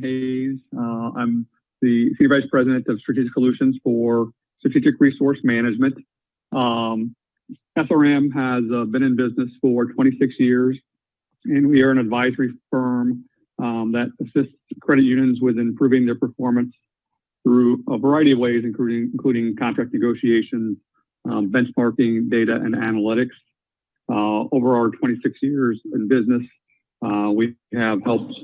Hayes. I'm the Senior Vice President of Strategic Solutions for Strategic Resource Management. SRM has been in business for 26 years, and we are an advisory firm that assists credit unions with improving their performance through a variety of ways, including contract negotiations, benchmarking, data, and analytics. Over our 26 years in business, we have helped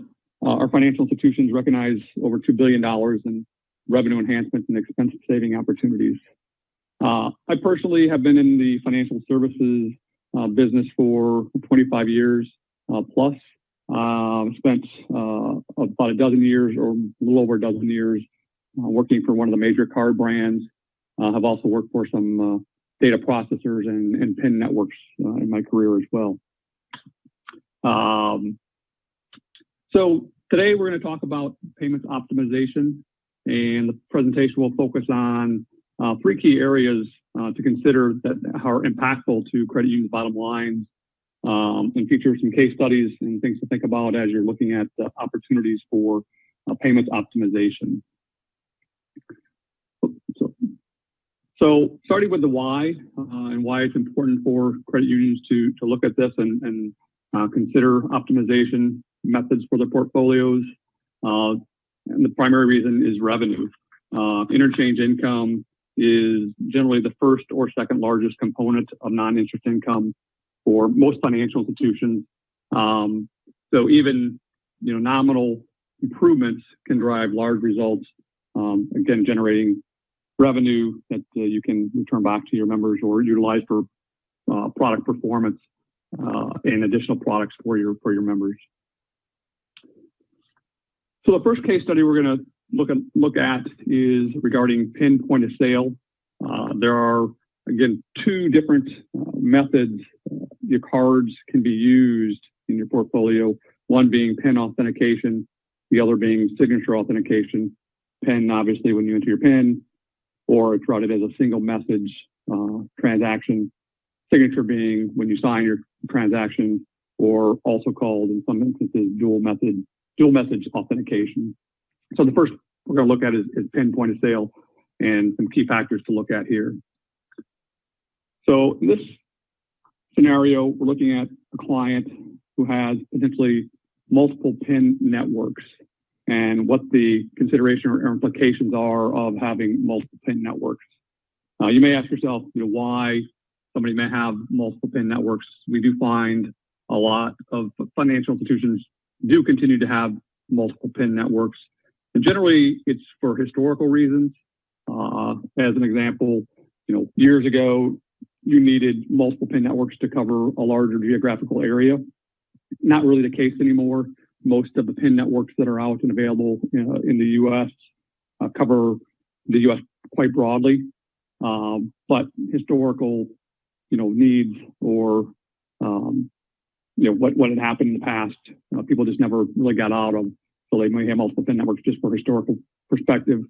our financial institutions recognize over $2 billion in revenue enhancements and expense saving opportunities. I personally have been in the financial services business for 25 years plus. Spent about a dozen years or a little over a dozen years working for one of the major card brands. Have also worked for some data processors and PIN networks in my career as well. So today we're going to talk about payments optimization, and the presentation will focus on three key areas to consider that are impactful to credit unions' bottom lines, and feature some case studies and things to think about as you're looking at opportunities for payments optimization. So starting with the why and why it's important for credit unions to look at this and consider optimization methods for their portfolios. And the primary reason is revenue. Interchange income is generally the first or second largest component of non-interest income for most financial institutions. So even nominal improvements can drive large results. Again, generating revenue that you can return back to your members or utilize for product performance and additional products for your members. So the first case study we're going to look at is regarding PIN point of sale. There are, again, two different methods your cards can be used in your portfolio, one being PIN authentication, the other being signature authentication. PIN, obviously, when you enter your PIN, or it's routed as a single message transaction. Signature being when you sign your transaction, or also called in some instances dual message authentication. So the first we're going to look at is PIN point of sale and some key factors to look at here. So in this scenario, we're looking at a client who has potentially multiple PIN networks and what the consideration or implications are of having multiple PIN networks. You may ask yourself, why somebody may have multiple PIN networks. We do find a lot of financial institutions do continue to have multiple PIN networks. And generally, it's for historical reasons. As an example, years ago, you needed multiple PIN networks to cover a larger geographical area. Not really the case anymore. Most of the PIN networks that are out and available in the U.S. Cover the U.S. quite broadly. But historical, needs or what had happened in the past, people just never really got out of. So they may have multiple PIN networks just for historical perspective.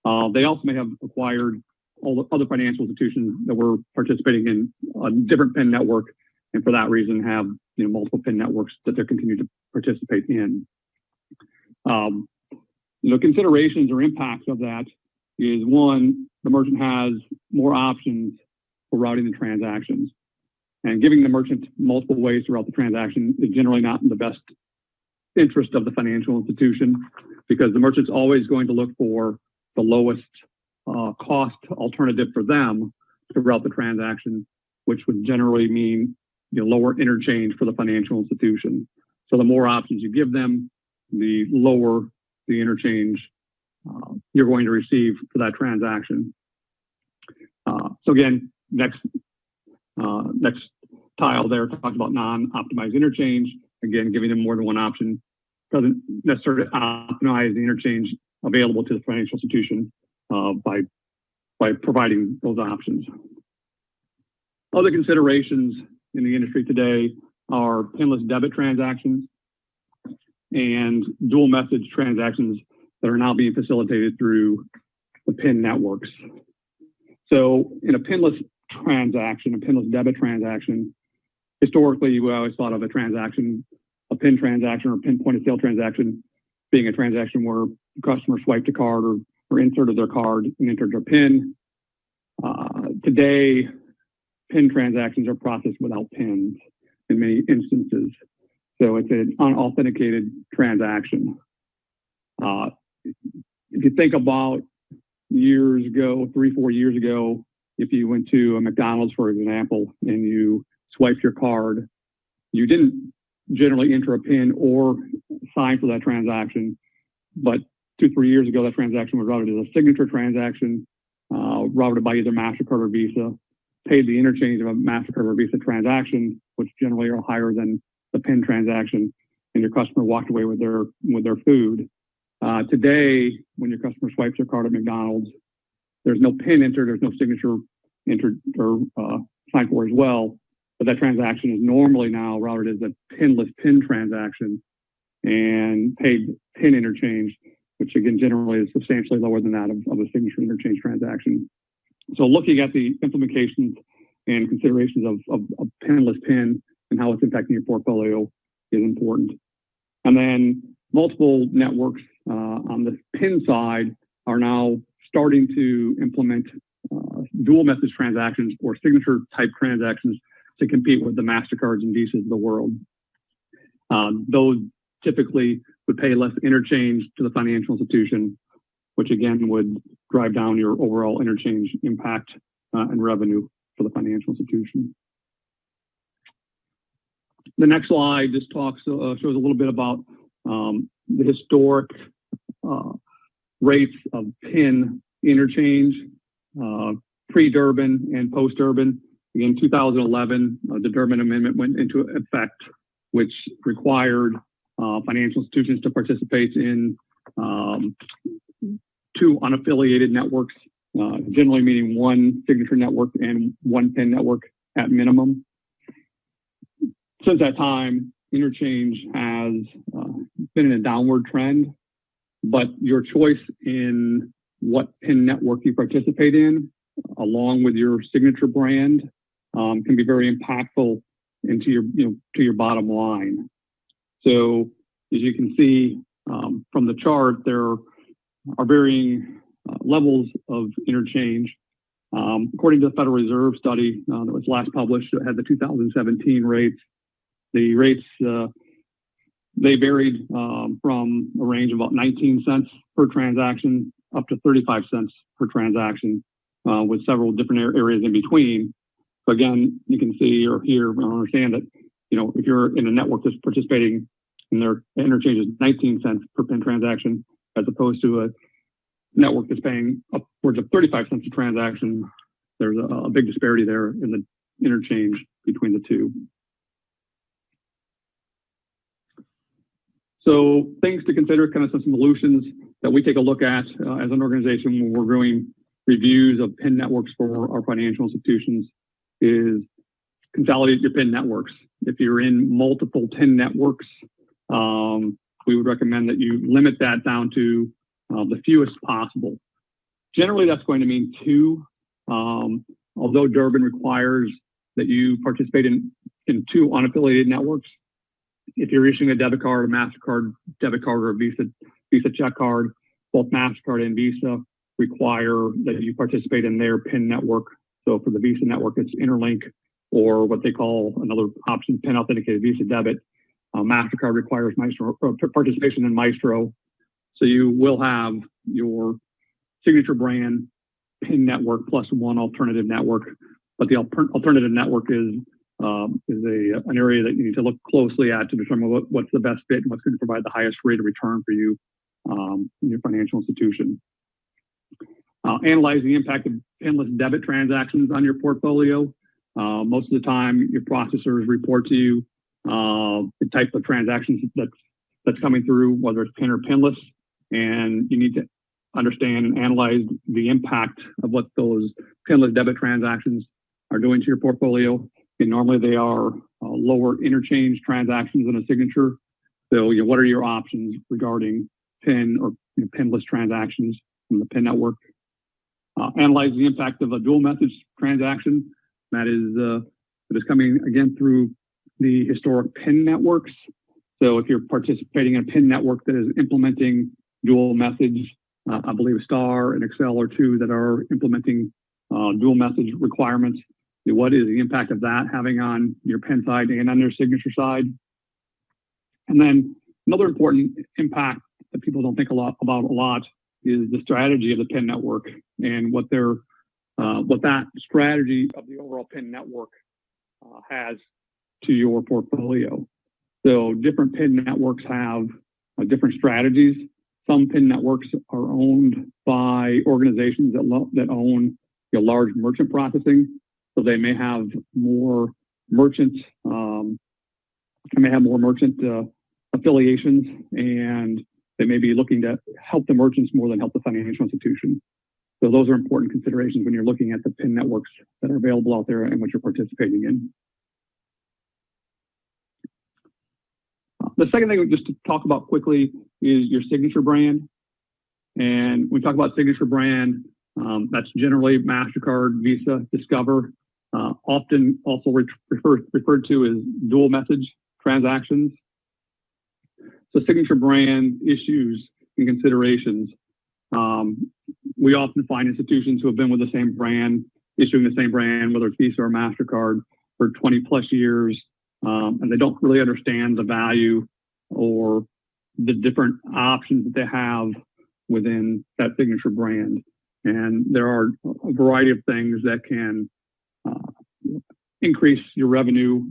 They also may have acquired all the other financial institutions that were participating in a different PIN network, and for that reason have multiple PIN networks that they're continuing to participate in. Considerations or impacts of that is, one, the merchant has more options for routing the transactions, and giving the merchant multiple ways to route the transaction is generally not in the best interest of the financial institution, because the merchant's always going to look for the lowest cost alternative for them to route the transaction, which would generally mean lower interchange for the financial institution. So the more options you give them, the lower the interchange you're going to receive for that transaction. So again, next tile there talks about non-optimized interchange. Again, giving them more than one option doesn't necessarily optimize the interchange available to the financial institution by providing those options. Other considerations in the industry today are pinless debit transactions and dual message transactions that are now being facilitated through the PIN networks. So in a pinless transaction, a pinless debit transaction, historically we always thought of a PIN transaction or PIN point of sale transaction being a transaction where the customer swiped a card or inserted their card and entered their PIN. Today, PIN transactions are processed without PINs in many instances. So it's an unauthenticated transaction. If you think about years ago, 3-4 years ago, if you went to a McDonald's, for example, and you swiped your card, you didn't generally enter a PIN or sign for that transaction. But 2-3 years ago, that transaction was routed as a signature transaction, routed by either MasterCard or Visa, paid the interchange of a MasterCard or Visa transaction, which generally are higher than the PIN transaction, and your customer walked away with their food. Today, when your customer swipes their card at McDonald's, there's no PIN entered, there's no signature entered or signed for as well, but that transaction is normally now routed as a pinless PIN transaction and paid PIN interchange, which again generally is substantially lower than that of a signature interchange transaction. So looking at the implications and considerations of pinless PIN and how it's impacting your portfolio is important. And then multiple networks on the PIN side are now starting to implement dual message transactions or signature type transactions to compete with the MasterCards and Visas of the world. Those typically would pay less interchange to the financial institution, which again would drive down your overall interchange impact and revenue for the financial institution. The next slide just shows a little bit about the historic rates of PIN interchange, pre-Durbin and post-Durbin. In 2011, the Durbin Amendment went into effect, which required financial institutions to participate in 2 unaffiliated networks, generally meaning 1 signature network and 1 PIN network at minimum. Since that time, interchange has been in a downward trend, but your choice in what PIN network you participate in, along with your signature brand, can be very impactful into your bottom line. So as you can see from the chart, there are varying levels of interchange. According to the Federal Reserve study that was last published, it had the 2017 rates. The rates, they varied from a range of about 19 cents per transaction up to 35 cents per transaction, with several different areas in between. So again, you can see or hear or understand that, if you're in a network that's participating in their interchange is 19 cents per PIN transaction, as opposed to a network that's paying upwards of 35 cents a transaction, there's a big disparity there in the interchange between the two. So things to consider, kind of some solutions that we take a look at as an organization when we're doing reviews of PIN networks for our financial institutions is consolidate your PIN networks. If you're in multiple PIN networks, we would recommend that you limit that down to the fewest possible. Generally, that's going to mean 2, although Durbin requires that you participate in 2 unaffiliated networks. If you're issuing a debit card, a MasterCard debit card, or a Visa check card, both MasterCard and Visa require that you participate in their PIN network. So for the Visa network, it's Interlink, or what they call another option, PIN authenticated Visa debit. MasterCard requires participation in Maestro. So you will have your signature brand PIN network plus 1 alternative network, but the alternative network is an area that you need to look closely at to determine what's the best fit and what's going to provide the highest rate of return for you in your financial institution. Analyze the impact of pinless debit transactions on your portfolio. Most of the time, your processors report to you the type of transactions that's coming through, whether it's PIN or pinless, and you need to understand and analyze the impact of what those pinless debit transactions are doing to your portfolio. And normally they are lower interchange transactions than a signature. So what are your options regarding PIN or pinless transactions from the PIN network? Analyze the impact of a dual message transaction that is coming again through the historic PIN networks. So if you're participating in a PIN network that is implementing dual message, I believe Star and Excel are two that are implementing dual message requirements. What is the impact of that having on your PIN side and on your signature side? And then another important impact that people don't think about a lot is the strategy of the PIN network and what that strategy of the overall PIN network has to your portfolio. So different PIN networks have different strategies. Some PIN networks are owned by organizations that own large merchant processing. So they may have more merchant affiliations, and they may be looking to help the merchants more than help the financial institution. So those are important considerations when you're looking at the PIN networks that are available out there and what you're participating in. The second thing just to talk about quickly is your signature brand. And when we talk about signature brand, that's generally MasterCard, Visa, Discover, often also referred to as dual message transactions. So signature brand issues and considerations. We often find institutions who have been with the same brand, issuing the same brand, whether it's Visa or MasterCard, for 20 plus years, and they don't really understand the value or the different options that they have within that signature brand. And there are a variety of things that can increase your revenue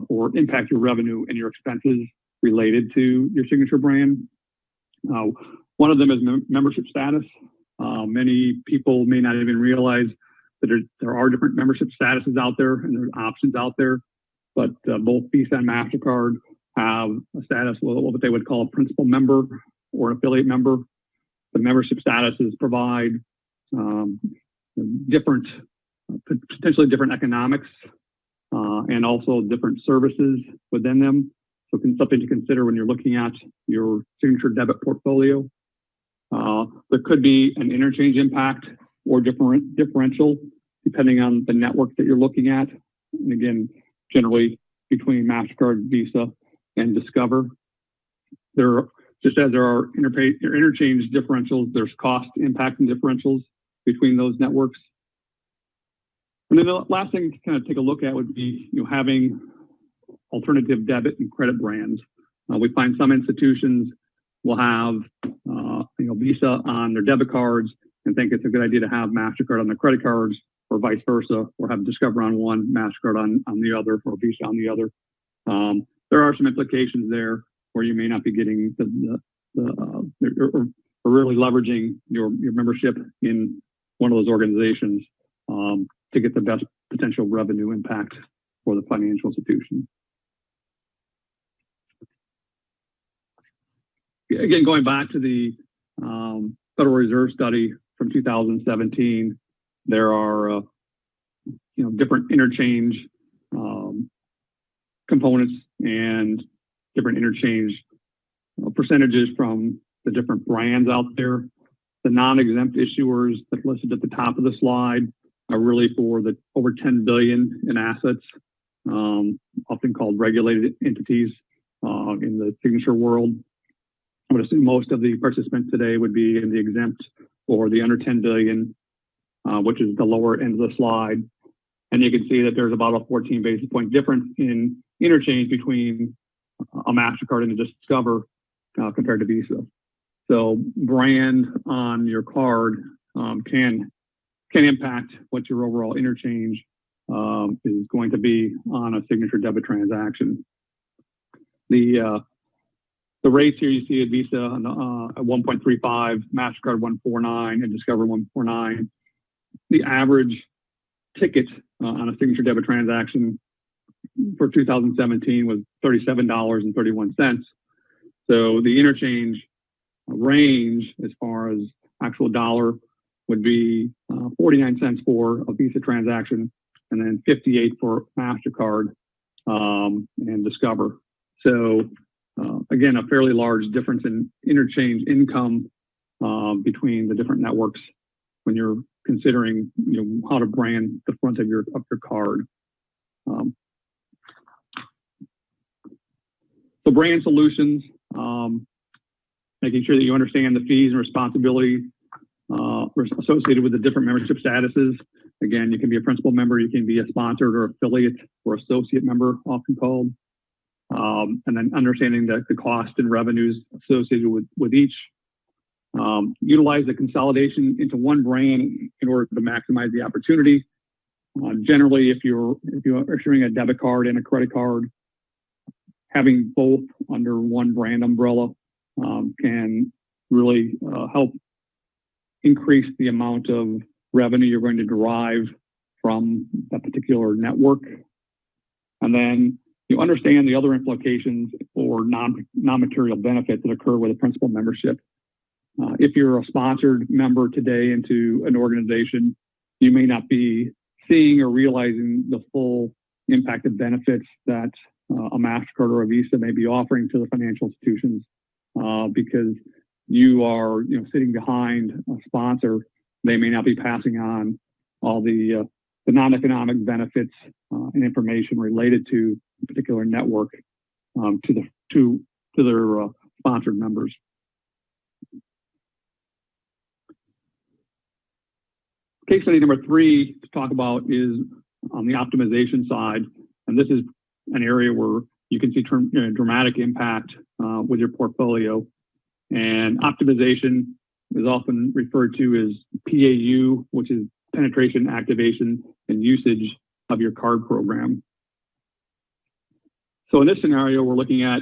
or impact your revenue and your expenses related to your signature brand. One of them is membership status. Many people may not even realize that there are different membership statuses out there and there's options out there, but both Visa and MasterCard have a status, what they would call a principal member or an affiliate member. The membership statuses provide potentially different economics and also different services within them. So something to consider when you're looking at your signature debit portfolio. There could be an interchange impact or differential depending on the network that you're looking at. And again, generally between MasterCard, Visa, and Discover. Just as there are interchange differentials, there's cost impact and differentials between those networks. And then the last thing to kind of take a look at would be having alternative debit and credit brands. We find some institutions will have Visa on their debit cards and think it's a good idea to have MasterCard on their credit cards, or vice versa, or have Discover on one, MasterCard on the other, or Visa on the other. There are some implications there where you may not be getting or really leveraging your membership in one of those organizations to get the best potential revenue impact for the financial institution. Again, going back to the Federal Reserve study from 2017, there are different interchange components and different interchange percentages from the different brands out there. The non-exempt issuers that are listed at the top of the slide are really for the over 10 billion in assets, often called regulated entities in the signature world. I would assume most of the participants today would be in the exempt or the under 10 billion, which is the lower end of the slide. And you can see that there's about a 14 basis point difference in interchange between a MasterCard and a Discover compared to Visa. So brand on your card can impact what your overall interchange is going to be on a signature debit transaction. The rates here you see at Visa at 1.35, MasterCard 1.49, and Discover 1.49. The average ticket on a signature debit transaction for 2017 was $37.31. So the interchange range as far as actual dollar would be 49 cents for a Visa transaction and then 58 for MasterCard and Discover. So again, a fairly large difference in interchange income between the different networks when you're considering how to brand the front of your card. So brand solutions, making sure that you understand the fees and responsibility associated with the different membership statuses. Again, you can be a principal member, you can be a sponsored or affiliate or associate member, often called. And then understanding the cost and revenues associated with each. Utilize the consolidation into one brand in order to maximize the opportunity. Generally, if you're issuing a debit card and a credit card, having both under one brand umbrella can really help increase the amount of revenue you're going to derive from that particular network. And then you understand the other implications or non-material benefits that occur with a principal membership. If you're a sponsored member today into an organization, you may not be seeing or realizing the full impact of benefits that a MasterCard or a Visa may be offering to the financial institutions because you are sitting behind a sponsor. They may not be passing on all the non-economic benefits and information related to a particular network to their sponsored members. Case study number 3 to talk about is on the optimization side, and this is an area where you can see dramatic impact with your portfolio. And optimization is often referred to as PAU, which is penetration, activation, and usage of your card program. So in this scenario, we're looking at,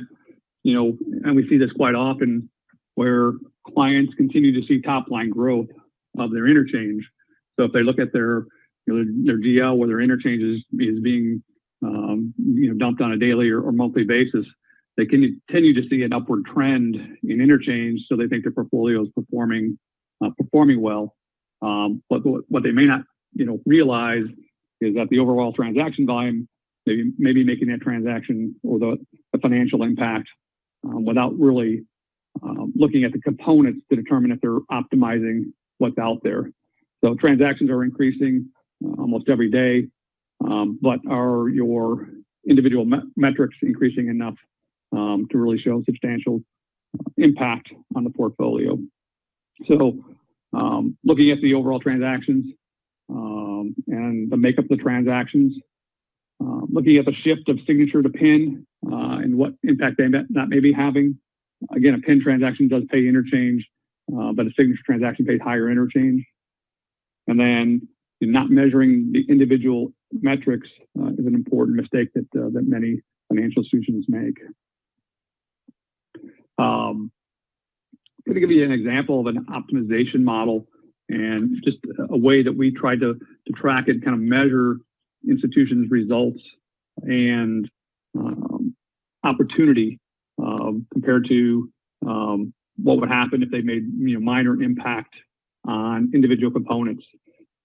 and we see this quite often, where clients continue to see top line growth of their interchange. So if they look at their GL, where their interchange is being dumped on a daily or monthly basis, they continue to see an upward trend in interchange. So they think their portfolio is performing well. But what they may not realize is that the overall transaction volume maybe making that transaction or the financial impact without really looking at the components to determine if they're optimizing what's out there. So transactions are increasing almost every day, but are your individual metrics increasing enough to really show substantial impact on the portfolio? So looking at the overall transactions and the makeup of the transactions, looking at the shift of signature to PIN and what impact that may be having. Again, a PIN transaction does pay interchange, but a signature transaction pays higher interchange. And then not measuring the individual metrics is an important mistake that many financial institutions make. I'm going to give you an example of an optimization model and just a way that we try to track and kind of measure institutions' results and opportunity compared to what would happen if they made minor impact on individual components.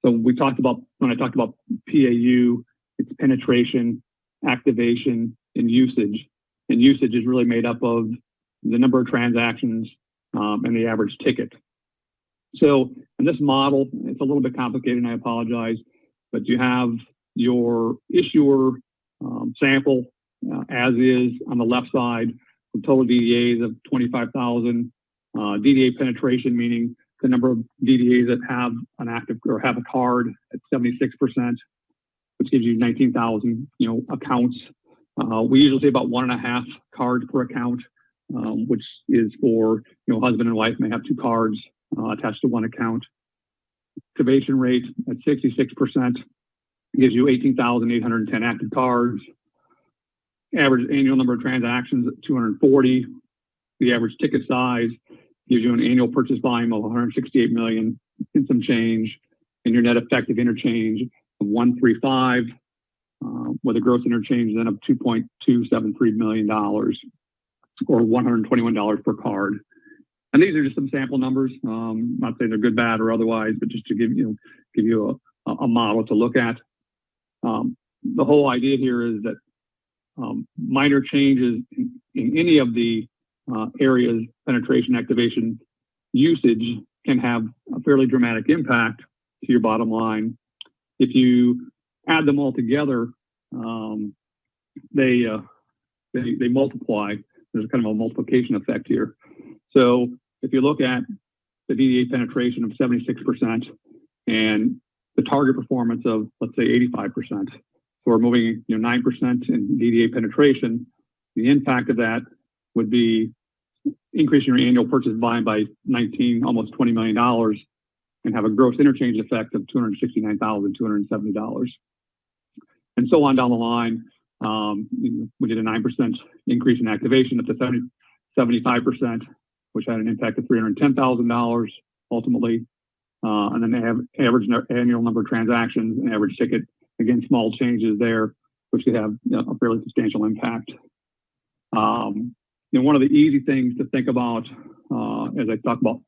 So when I talked about PAU, it's penetration, activation, and usage. And usage is really made up of the number of transactions and the average ticket. So in this model, it's a little bit complicated, and I apologize, but you have your issuer sample as is on the left side, with total DDAs of 25,000. DDA penetration, meaning the number of DDAs that have an active or have a card at 76%, which gives you 19,000, accounts. We usually say about 1.5 cards per account, which is for, husband and wife may have 2 cards attached to one account. Activation rate at 66% gives you 18,810 active cards. Average annual number of transactions at 240. The average ticket size gives you an annual purchase volume of 168 million and some change, and your net effective interchange of 135, with a gross interchange then of $2.273 million, or $121 per card. And these are just some sample numbers. Not saying they're good, bad, or otherwise, but just to give you a model to look at. The whole idea here is that minor changes in any of the areas, penetration, activation, usage, can have a fairly dramatic impact to your bottom line. If you add them all together, they multiply. there's kind of a multiplication effect here. So if you look at the DDA penetration of 76% and the target performance of, let's say, 85%, so we're moving 9% in DDA penetration, the impact of that would be increasing your annual purchase volume by almost $20 million, and have a gross interchange effect of $269,270. And so on down the line. We did a 9% increase in activation up to 75%, which had an impact of $310,000 ultimately. And then they have average annual number of transactions and average ticket. Again, small changes there, which could have a fairly substantial impact. One of the easy things to think about as I talk about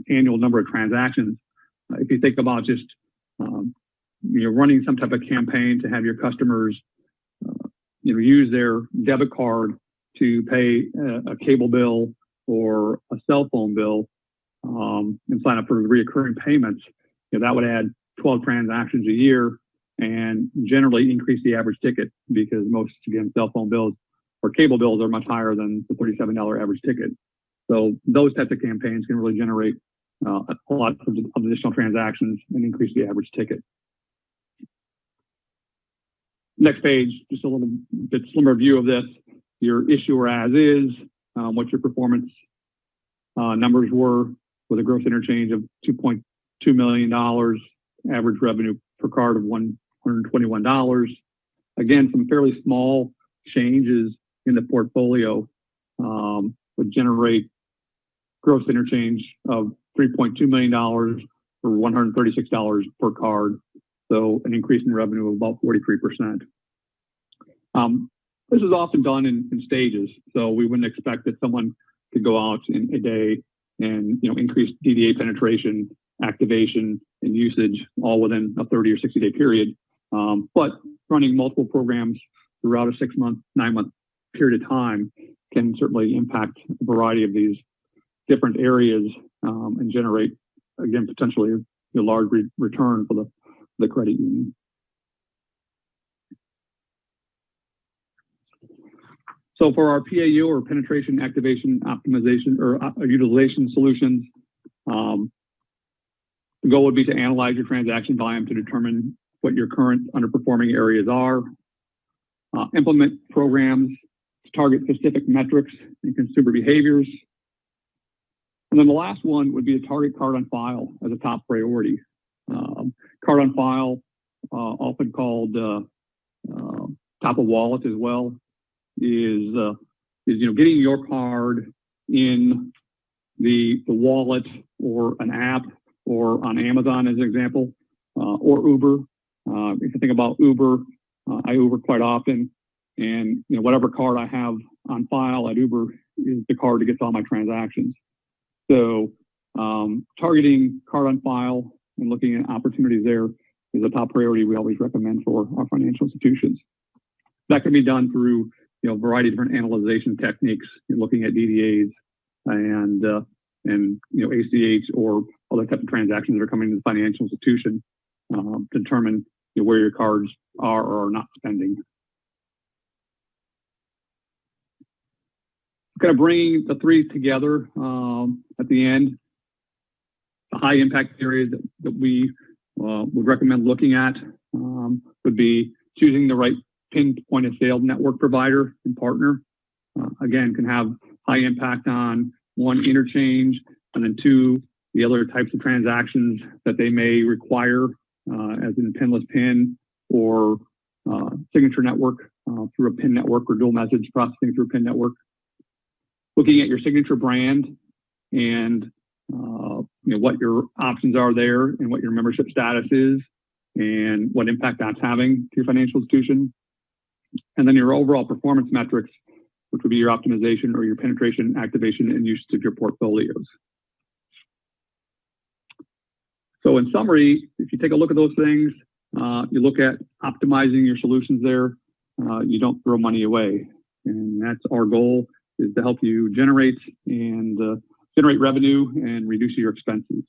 annual number of transactions, if you think about just running some type of campaign to have your customers use their debit card to pay a cable bill or a cell phone bill and sign up for reoccurring payments, that would add 12 transactions a year and generally increase the average ticket, because most, again, cell phone bills or cable bills are much higher than the $37 average ticket. So those types of campaigns can really generate a lot of additional transactions and increase the average ticket. Next page, just a little bit slimmer view of this. Your issuer as is, what your performance numbers were with a gross interchange of $2.2 million, average revenue per card of $121. Again, some fairly small changes in the portfolio would generate gross interchange of $3.2 million or $136 per card. So an increase in revenue of about 43%. This is often done in stages. So we wouldn't expect that someone could go out in a day and increase DDA penetration, activation, and usage all within a 30 or 60-day period. But running multiple programs throughout a 6-month, 9-month period of time can certainly impact a variety of these different areas and generate, again, potentially a large return for the credit union. So for our PAU, or penetration, activation, optimization, or utilization solutions, the goal would be to analyze your transaction volume to determine what your current underperforming areas are, implement programs to target specific metrics and consumer behaviors. And then the last one would be to target card on file as a top priority. Card on file, often called top of wallet as well, is getting your card in the wallet or an app or on Amazon as an example, or Uber. If you think about Uber, I Uber quite often, and whatever card I have on file at Uber is the card that gets all my transactions. So targeting card on file and looking at opportunities there is a top priority we always recommend for our financial institutions. That can be done through a variety of different analyzation techniques, looking at DDAs and ACH or other types of transactions that are coming to the financial institution to determine where your cards are or are not spending. Kind of bringing the three together at the end. The high impact areas that we would recommend looking at would be choosing the right PIN point of sale network provider and partner. Again, can have high impact on, one, interchange, and then two, the other types of transactions that they may require, as in pinless PIN or signature network through a PIN network, or dual message processing through a PIN network. Looking at your signature brand and what your options are there and what your membership status is and what impact that's having to your financial institution. And then your overall performance metrics, which would be your optimization or your penetration, activation, and usage of your portfolios. So in summary, if you take a look at those things, you look at optimizing your solutions there, you don't throw money away. And that's our goal, is to help you generate revenue and reduce your expenses.